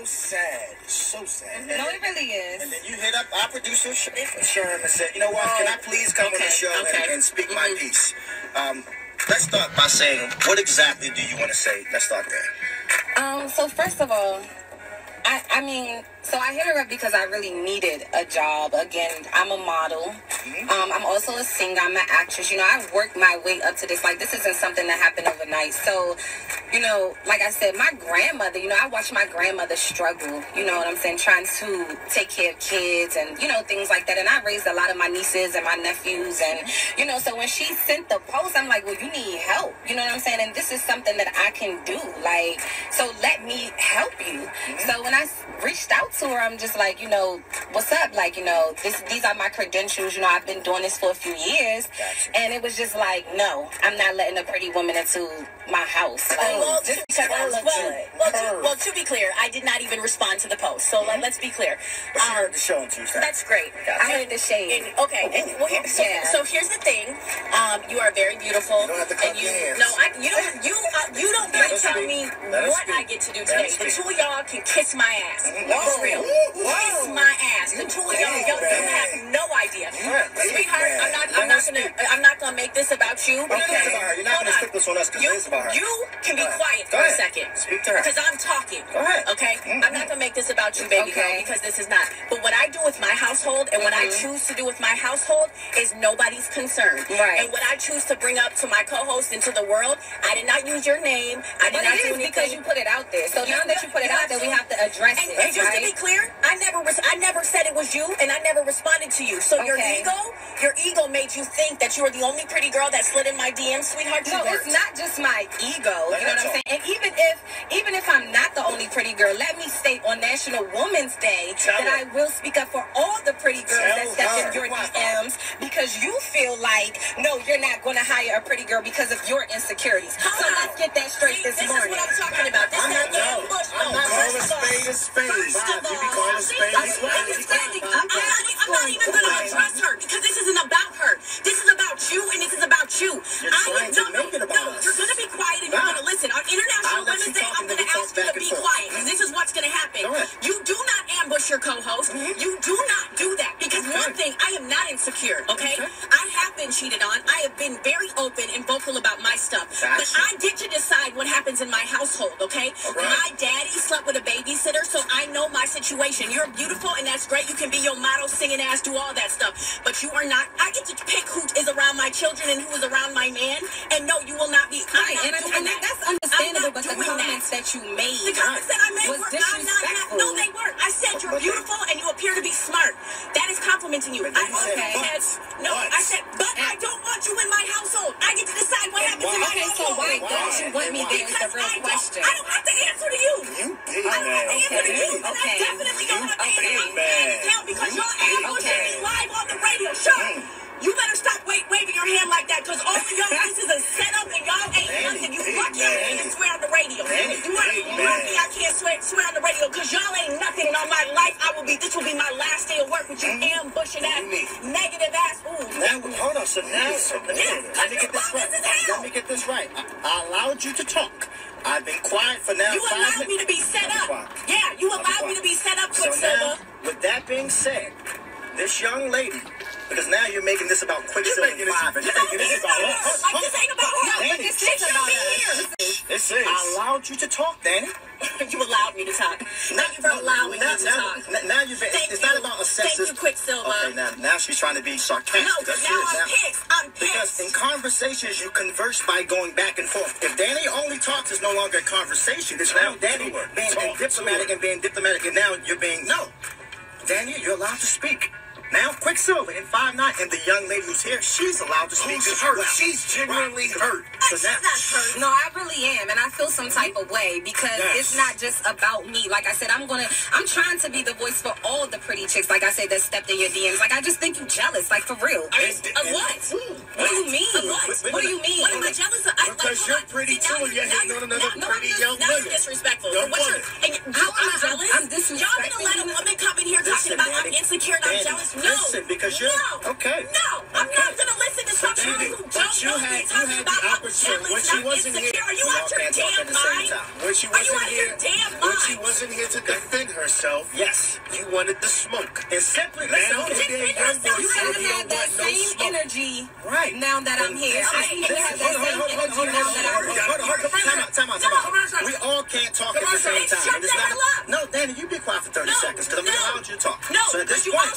so sad. It's so sad. No, it really is. And then you hit up our producer, Sherm, and said, you know what, can I please come on the show and speak my piece? Let's start by saying, what exactly do you want to say? Let's start there. So first of all, I mean, so I hit her up because I really needed a job. Again, I'm a model. I'm also a singer. I'm an actress. You know, I worked my way up to this. Like, this isn't something that happened overnight. So, you know, like I said, my grandmother, you know, I watched my grandmother struggle, you know what I'm saying, trying to take care of kids and, you know, things like that. And I raised a lot of my nieces and my nephews. And, you know, so when she sent the post, I'm like, well, you need help. You know what I'm saying? And this is something that I can do. Like, so let me help you. So when I reached out to her, I'm just like, you know, what's up? Like, you know, these are my credentials. You know, I've been doing this for a few years. And it was just like, no, I'm not letting a pretty woman into my house. Like, well, to be clear, I did not even respond to the post. So let's be clear. But she heard the show on Tuesday. That's great. I heard the shade. So here's the thing. You are very beautiful. You don't have to clap your hands. No, you don't get to tell me what I get to do today. The two of y'all can kiss my ass. For real. Kiss my ass. The two of y'all have no idea. Sweetheart, I'm not gonna make this about you. Okay. You're not gonna stick this on us because it is about her. You can be quiet for a second. Speak to her. Because I'm talking. Go ahead. Okay? I'm not gonna make this about you, baby girl, because this is not. But what I do with my household and what I choose to do with my household is nobody's concern. Right. And what I choose to bring up to my co-host and to the world, I did not use your name. I did not do anything. Because you put it out there. So now that you put it out there, we have to address it. And just to be clear, I never said it was you, and I never responded to you. So your ego made you think that you were the only pretty girl that slid in my DMs, sweetheart. No, it's not just my ego. You know what I'm saying? And even if I'm not the only pretty girl, let me state on National Women's Day that I will speak up for all the pretty girls that step in your DMs because you feel like, no, you're not going to hire a pretty girl because of your insecurities. So let's get that straight this morning. This is what I'm talking about. This is ambush. I'm not calling a spade a spade. You be calling a spade a spade. I'm not even going to address her because this isn't about her. This is about you and this is about you. You're trying to make it about us. You're going to be quiet and you're going to listen. On International Women's Day, I'm going to ask you to be quiet because this is what's going to happen. You do not ambush your co-host. You do not do that because one thing, I am not insecure, okay? I have been cheated on. I have been very open and vocal about my stuff. But I get to decide what happens in my household, okay? My daddy slept with a babysitter, so I know my situation. You're beautiful and that's great. You can be your model, singing ass, do all that stuff. But you are not. I get to pick who is around my children and who is around my man. And no, you will not be. And that's understandable, but the comments that you made was disrespectful. No, they weren't. I said you're beautiful and you appear to be smart. That is complimenting you. I said, but I don't want you in my household. I get to decide what happens in my household. So why don't you want me there is the real question. I don't have to answer to you. I don't have to answer to you. And I definitely don't have to answer because you're ambushing me live on the radio. Sure. You better stop waving your hand like that because all of y'all, this is a setup and y'all ain't nothing. You fuck your hand and swear on the radio. You lucky I can't swear on the radio because y'all ain't nothing in all my life. This will be my last day of work with you ambushing that negative ass. Hold on, so now, let me get this right. I allowed you to talk. I've been quiet for now. You allowed me to be set up. Yeah, you allowed me to be set up, Quicksilver. With that being said, this young lady, because now you're making this about Quicksilver 5, and you're making this about us. This ain't about her. This is about here. This is. I allowed you to talk, Danny. You allowed me to talk. Thank you for allowing me to talk. Now it's not about a sexist. Thank you, Quicksilver. Okay, now she's trying to be sarcastic. No, because now I'm pissed. Because in conversations, you converse by going back and forth. If Danny only talks, it's no longer a conversation. It's now Danny being diplomatic and being diplomatic, and now you're being, no. Danny, you're allowed to speak. Now, Quicksilver in 5'9", and the young lady who's here, she's allowed to speak. Who's hurt? She's genuinely hurt. So she's not hurt. No, I really am, and I feel some type of way because it's not just about me. Like I said, I'm trying to be the voice for all the pretty chicks, like I said, that stepped in your DMs. Like, I just think you jealous, like, for real. Of what? What do you mean? What do you mean? What am I jealous of? Because you're pretty too, and you're hitting on another pretty young woman. Now you're disrespectful. I'm jealous? I'm disrespectful. Y'all gonna let a woman come in here talking about I'm insecure and I'm jealous? No. Listen, because you're... Okay. No. I'm not gonna listen to somebody who don't you had the opportunity when she wasn't here. Are you out your damn mind? When she wasn't here to defend herself, yes, you wanted the smoke. And simply You gotta have that same energy now that I'm here. Time out. We all can't talk at the same time. No, Danny, you be quiet for 30 seconds because I'm going to allow you to talk. So at this point,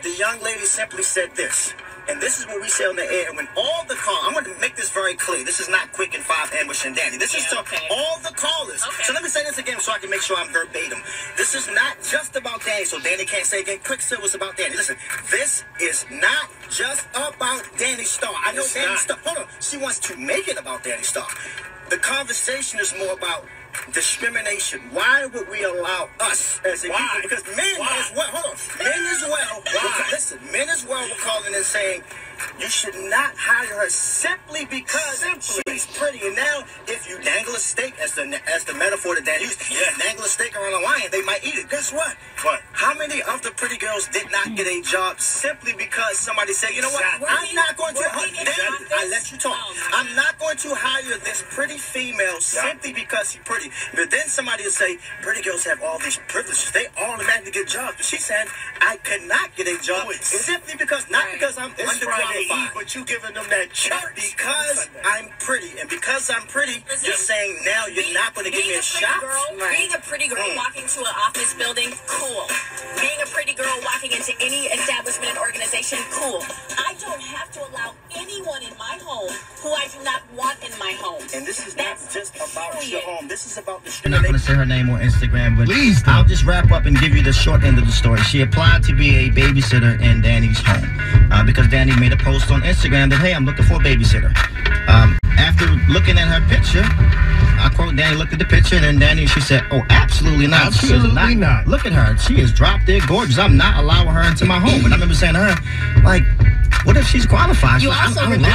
the young lady simply said this. And this is what we say on the air. When all the callers, I'm going to make this very clear. This is not Quick and 5 ambushing Danny. This is to all the callers. So let me say this again so I can make sure I'm verbatim. This is not just about Danny, so Danny can't say again. Quick said was about Danny. Listen, this is not just about Danni Starr. I know Danni Starr. Hold on. She wants to make it about Danni Starr. The conversation is more about discrimination. Why would we allow us as a people? Because men as well. Hold on. Men as well. Listen, men as well were calling and saying you should not hire her simply because she's pretty. And now, if you dangle a steak, as the metaphor that Dan used, dangle a steak around a lion, they might eat it. Guess what? What? How many of the pretty girls did not get a job simply because somebody said, you know what? I'm not going to. I let you talk. I'm not going to hire this pretty female simply because she's pretty. But then somebody will say, pretty girls have all these privileges. They automatically get jobs. But she said, I could not get a job simply because, not because I'm underqualified. But you giving them that chance. Because I'm pretty. And because I'm pretty, you're saying now you're not going to give me a shot? Being a pretty girl walking to an office building, cool. Being a pretty girl walking into any establishment and organization, cool. I don't have to allow anyone in my home who I do not want in my home. And this is not just about your home. This is about I'm not going to say her name on Instagram, but I'll just wrap up and give you the short end of the story. She applied to be a babysitter in Danny's home because Danny made a post on Instagram that, hey, I'm looking for a babysitter. After looking at her picture, I quote, Danny looked at the picture, and then Danny, she said, oh, absolutely not. Absolutely not. Look at her. She is drop dead gorgeous. I'm not allowing her into my home. And I remember saying to her, like, what if she's qualified? You also remember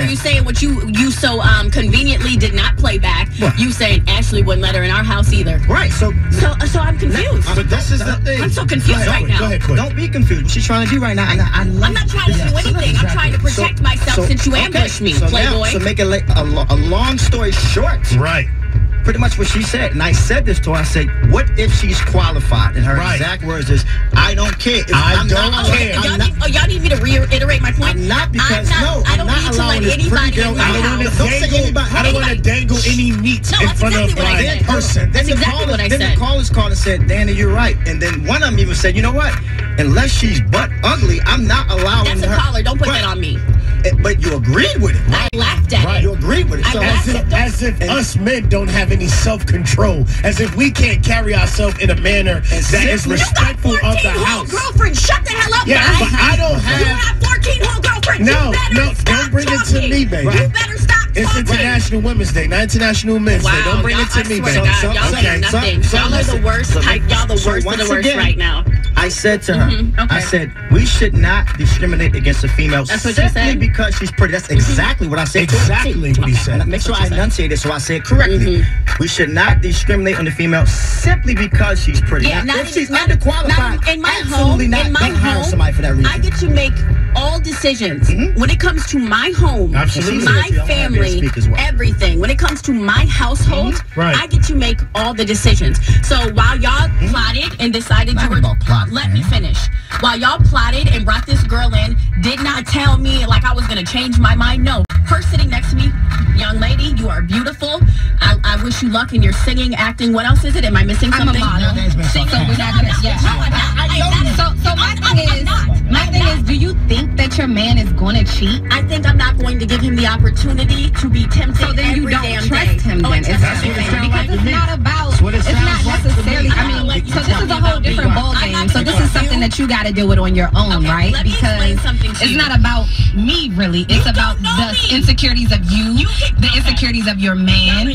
you saying what you so conveniently did not play back. What? You saying Ashley wouldn't let her in our house either. Right. So I'm confused. But this is the thing. I'm so confused right now. Go ahead, don't be confused. What she's trying to do right now. I'm not trying to do anything. I'm trying to protect myself since you ambushed me, Playboy. So make it a long story short. Right. Pretty much what she said, and I said this to her. I said, "What if she's qualified?" And her exact words is, "I don't care. I don't care." Y'all need me to reiterate my point? I'm not because I don't need to let anybody in my house. I don't want to dangle any meat in front of my person. That's exactly what I said. Then the callers called and said, "Danny, you're right." And then one of them even said, "You know what? Unless she's butt ugly, I'm not allowing her." That's a caller. Don't put that on me. But you agreed with it, right? I laughed at it. You agreed with it. So as if us men don't have any self-control. As if we can't carry ourselves in a manner that is respectful of the house. Girlfriend, shut the hell up, yeah, guys. But I don't have... You have 14 whole girlfriends. No, don't bring it to me, baby. You better stop talking. It's International Women's Day, not International Men's Day. Don't bring it to me, baby. Y'all say nothing. Y'all are the worst type. Y'all the worst of the worst right now. I said to her, I said, we should not discriminate against a female simply because she's pretty. That's exactly what I said. Exactly what he said. Make sure I enunciate it so I say it correctly. We should not discriminate on the female simply because she's pretty. Yeah, now, if she's underqualified, in my home, hire somebody for that reason. I get to make all decisions when it comes to my home, my family, everything. When it comes to my household, I get to make all the decisions. So while y'all plotted and decided you were let me finish. While y'all plotted and brought this girl in, did not tell me like I was gonna change my mind. No, her sitting next to me, young lady, you are beautiful. I wish you luck in your singing, acting. What else is it? Am I missing something? I'm a model. So my thing is, do you think that your man is going to cheat? I think I'm not going to give him the opportunity to be tempted. So then you don't trust him then. Because it's not about, it's not necessarily, I mean, so this is a whole different ball game. So this is something that you got to deal with on your own, right? Because it's not about me, really. It's about the insecurities of you, the insecurities of your man.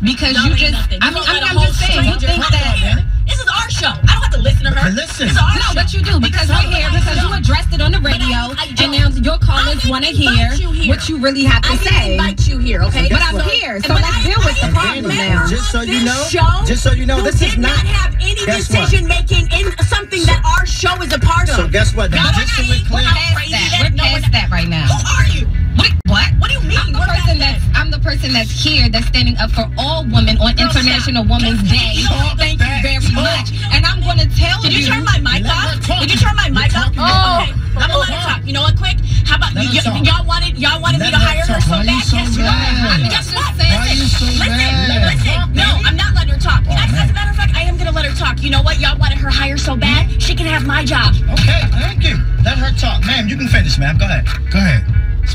Because you just, I'm just saying, you think that... This is our show. I don't have to listen to her. Listen. No, but you do, because we're here, because you addressed it on the radio, and now your callers want to hear what you really have to say. I didn't invite you here, okay? But I'm here, so let's deal with the problem now. Just so you know, this is not have any decision making in something that our show is a part of. So guess what? We're past that right now. Who are you? I'm the person that's here that's standing up for all women on International Women's Day. Thank you very much. And I'm going to tell you. Did you turn my mic off? Did you turn my mic off? Oh. Okay. I'm gonna let her talk. You know what? Quick. How about y'all wanted me to hire her so bad? Yes, you are. Guess what? Listen. No, I'm not letting her talk. As a matter of fact, I am gonna let her talk. You know what? Y'all wanted her hired so bad, she can have my job. Okay, thank you. Let her talk, ma'am. You can finish, ma'am. Go ahead. Go ahead.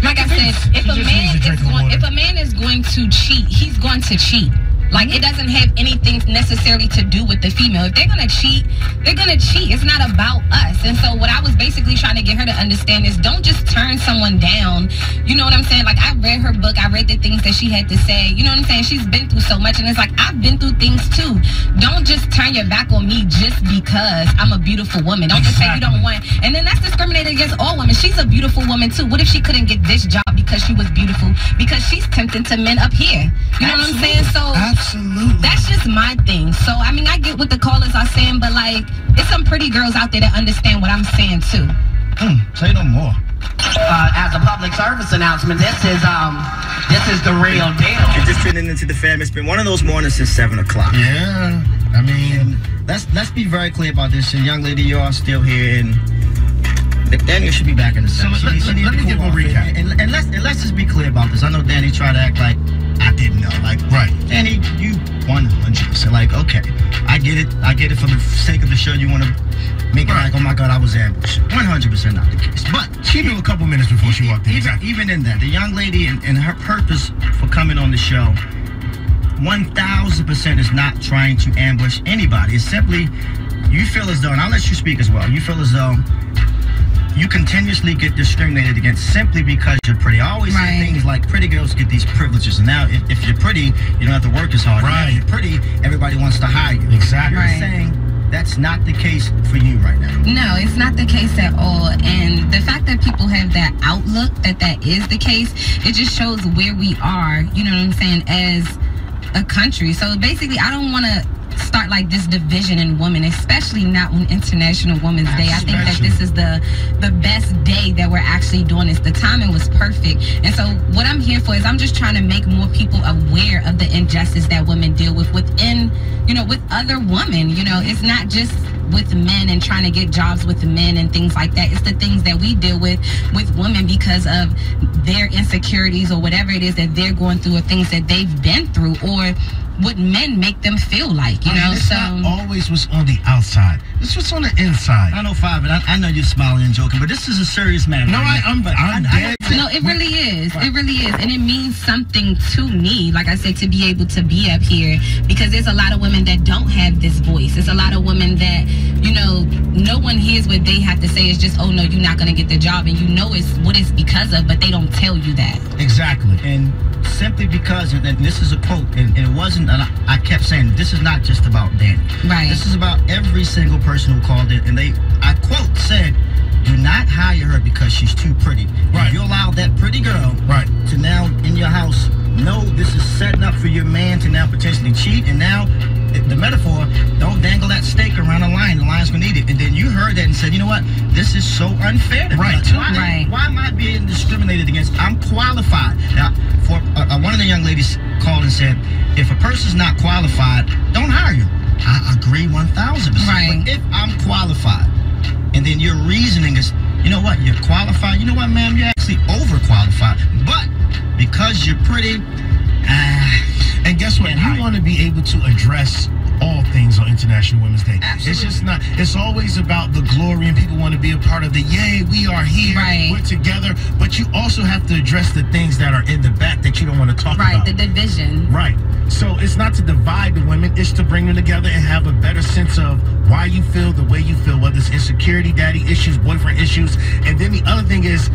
Like I said, if a man is going to cheat, he's going to cheat. Like, it doesn't have anything necessarily to do with the female. If they're going to cheat, they're going to cheat. It's not about us. And so what I was basically trying to get her to understand is don't just turn someone down. You know what I'm saying? Like, I read her book. I read the things that she had to say. You know what I'm saying? She's been through so much. And it's like, I've been through things too. Don't just turn your back on me just because I'm a beautiful woman. Don't just say you don't want. And then that's discriminating against all women. She's a beautiful woman too. What if she couldn't get this job because she was beautiful? Because she's tempting to men up here. You know what I'm saying? So absolutely, that's just my thing. So I mean, I get what the callers are saying, but like, it's some pretty girls out there that understand what I'm saying too. Say no more. As a public service announcement, this is the real deal. You're just tuning into the fam. It's been one of those mornings since 7 o'clock. Yeah, I mean, let's be very clear about this. And young lady, you are still here, and Danny should be back in the set. So let me give a recap. And let's just be clear about this. I know Danny tried to act like I didn't know. Like, right, Danny, you 100%. Like, okay, I get it. For the sake of the show, you want to make it like, oh my God, I was ambushed. 100% not the case. But she knew a couple minutes before she walked in. Even in that, the young lady and her purpose for coming on the show, 1000% is not trying to ambush anybody. It's simply, you feel as though, and I'll let you speak as well, you feel as though you continuously get discriminated against simply because you're pretty. I always say things like pretty girls get these privileges. And now if you're pretty, you don't have to work as hard. Right. If you're pretty, everybody wants to hire you. Exactly. You're saying that's not the case for you right now. No, it's not the case at all. And the fact that people have that outlook that is the case, it just shows where we are, you know what I'm saying, as a country. So basically, I don't want to start like this division in women, especially not on International Women's Day. I think that this is the best day that we're actually doing this. The timing was perfect. And so what I'm here for is I'm just trying to make more people aware of the injustice that women deal with within, you know, with other women. You know, it's not just with men and trying to get jobs with men and things like that. It's the things that we deal with women because of their insecurities or whatever it is that they're going through, or things that they've been through, or what men make them feel like, you know. It's not always what's on the outside. It's what's on the inside. I know, Five, and I know you're smiling and joking, but this is a serious matter. No, I'm dead. No, it really is. It really is. And it means something to me, like I said, to be able to be up here, because there's a lot of women that don't have this voice. There's a lot of women that, you know, no one hears what they have to say. It's just, oh no, you're not going to get the job, and you know it's what it's because of, but they don't tell you that. Exactly. And simply because, and this is a quote, and it wasn't, and I kept saying, this is not just about Danny. Right. This is about every single person who called in, and I quote, said, do not hire her because she's too pretty. Right. If you allow that pretty girl to now in your house, no, this is setting up for your man to now potentially cheat, and now, the metaphor, don't dangle that stake around the line. The line's gonna eat it. And then you heard that and said, you know what? This is so unfair to me. Why am I being discriminated against? I'm qualified. Now, for one of the young ladies called and said, if a person's not qualified, don't hire you. I agree 1,000%. Right. But if I'm qualified, and then your reasoning is, you know what? You're qualified. You know what, ma'am? You're actually overqualified. But because you're pretty, and guess what? You want to be able to address all things on International Women's Day. Absolutely. It's just not, it's always about the glory, and people want to be a part of the, yay, we are here, we're together. But you also have to address the things that are in the back that you don't want to talk about. Right, the division. Right. So it's not to divide the women, it's to bring them together and have a better sense of why you feel the way you feel, whether it's insecurity, daddy issues, boyfriend issues. And then the other thing is,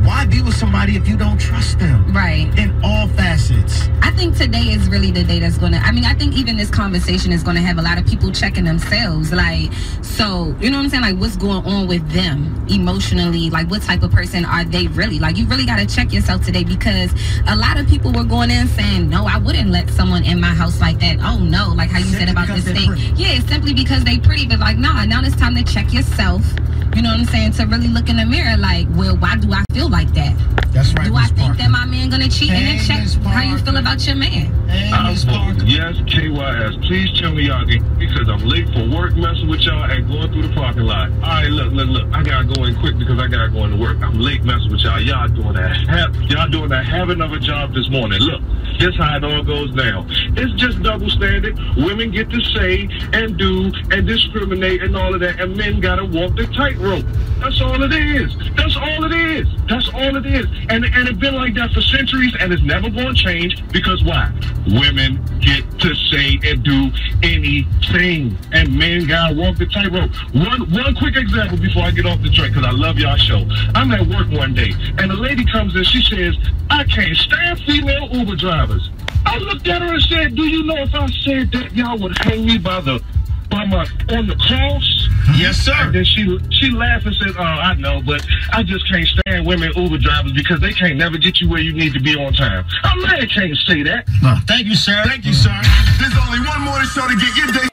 why be with somebody if you don't trust them? Right. In all facets. I think today is really the day that's going to, I think even this conversation is going to have a lot of people checking themselves. Like, so, you know what I'm saying? Like, what's going on with them emotionally? Like, what type of person are they really? Like, you really got to check yourself today, because a lot of people were going in saying, no, I wouldn't let someone in my house like that. Oh, no. Like how you said about this thing. Yeah, simply because they pretty. But like, nah, now it's time to check yourself. You know what I'm saying? To really look in the mirror like, well, why do I feel like that? That's right. Do I think that my man gonna cheat? And then check how you feel about your man. Yes, KYS. Please tell me y'all again, because I'm late for work messing with y'all and going through the parking lot. All right, look. I gotta go in quick because I gotta go into work. I'm late messing with y'all. Y'all doing a heaven of a job this morning. Look, this how it all goes down. It's just double standard. Women get to say and do and discriminate and all of that, and men gotta walk the tightrope. That's all it is. That's all it is. That's all it is. And it's been like that for centuries, and it's never going to change, because why? Women get to say and do anything, and men gotta walk the tightrope. One quick example before I get off the track, because I love y'all show. I'm at work one day, and a lady comes in, she says, I can't stand female Uber drivers. I looked at her and said, do you know if I said that, y'all would hang me on the cross? Yes, sir. And then she laughed and said, oh, I know, but I just can't stand women Uber drivers because they can't never get you where you need to be on time. A man can't say that. Well, thank you, sir. Thank you, sir. There's only one more show to get your day.